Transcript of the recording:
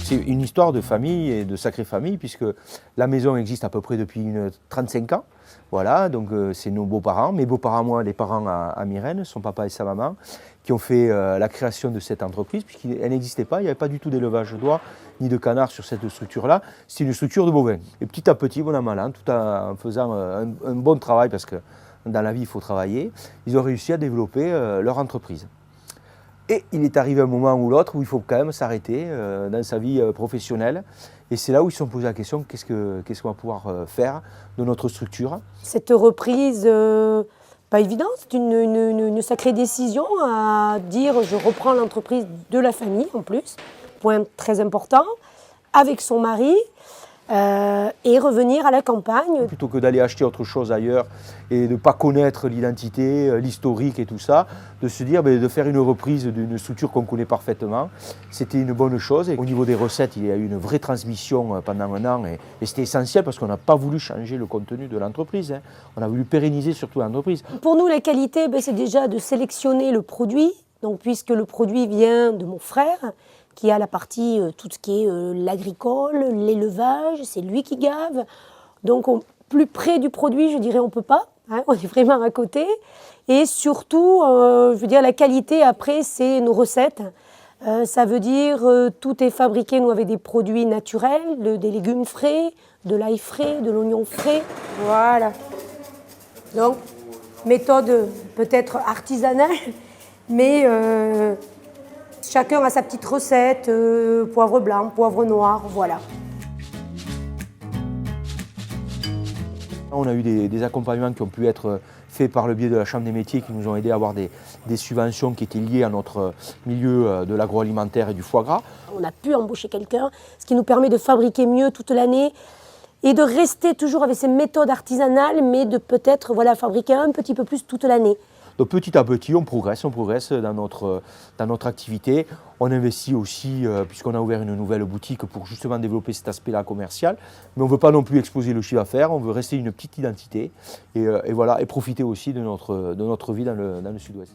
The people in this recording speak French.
C'est une histoire de famille et de sacrée famille, puisque la maison existe à peu près depuis 35 ans. Voilà, donc c'est nos beaux-parents, mes beaux-parents, moi, les parents à Myrène, son papa et sa maman, qui ont fait la création de cette entreprise, puisqu'elle n'existait pas, il n'y avait pas du tout d'élevage d'oies ni de canards sur cette structure-là. C'est une structure de bovins. Et petit à petit, bon an mal an, tout en faisant un bon travail, parce que dans la vie, il faut travailler, ils ont réussi à développer leur entreprise. Et il est arrivé un moment ou l'autre où il faut quand même s'arrêter dans sa vie professionnelle. Et c'est là où ils se sont posé la question, qu'est-ce qu'on va pouvoir faire de notre structure? Cette reprise, pas évidente, c'est une sacrée décision à dire je reprends l'entreprise de la famille en plus, point très important, avec son mari. Et revenir à la campagne. Plutôt que d'aller acheter autre chose ailleurs et de ne pas connaître l'identité, l'historique et tout ça, de se dire de faire une reprise d'une structure qu'on connaît parfaitement, c'était une bonne chose. Et au niveau des recettes, il y a eu une vraie transmission pendant un an et c'était essentiel parce qu'on n'a pas voulu changer le contenu de l'entreprise. On a voulu pérenniser surtout l'entreprise. Pour nous, la qualité, c'est déjà de sélectionner le produit. Donc, puisque le produit vient de mon frère, qui a la partie, tout ce qui est l'agricole, l'élevage, c'est lui qui gave. Donc, plus près du produit, je dirais, on ne peut pas. Hein, on est vraiment à côté. Et surtout, je veux dire, la qualité, après, c'est nos recettes. Ça veut dire, tout est fabriqué, nous, avec des produits naturels, des légumes frais, de l'ail frais, de l'oignon frais. Voilà. Donc, méthode peut-être artisanale, mais chacun a sa petite recette, poivre blanc, poivre noir, voilà. On a eu des accompagnements qui ont pu être faits par le biais de la Chambre des métiers qui nous ont aidés à avoir des subventions qui étaient liées à notre milieu de l'agroalimentaire et du foie gras. On a pu embaucher quelqu'un, ce qui nous permet de fabriquer mieux toute l'année et de rester toujours avec ces méthodes artisanales, mais de peut-être fabriquer un petit peu plus toute l'année. Donc petit à petit, on progresse dans notre activité. On investit aussi, puisqu'on a ouvert une nouvelle boutique pour justement développer cet aspect-là commercial. Mais on ne veut pas non plus exploser le chiffre d'affaires, on veut rester une petite identité et profiter aussi de notre vie dans le sud-ouest.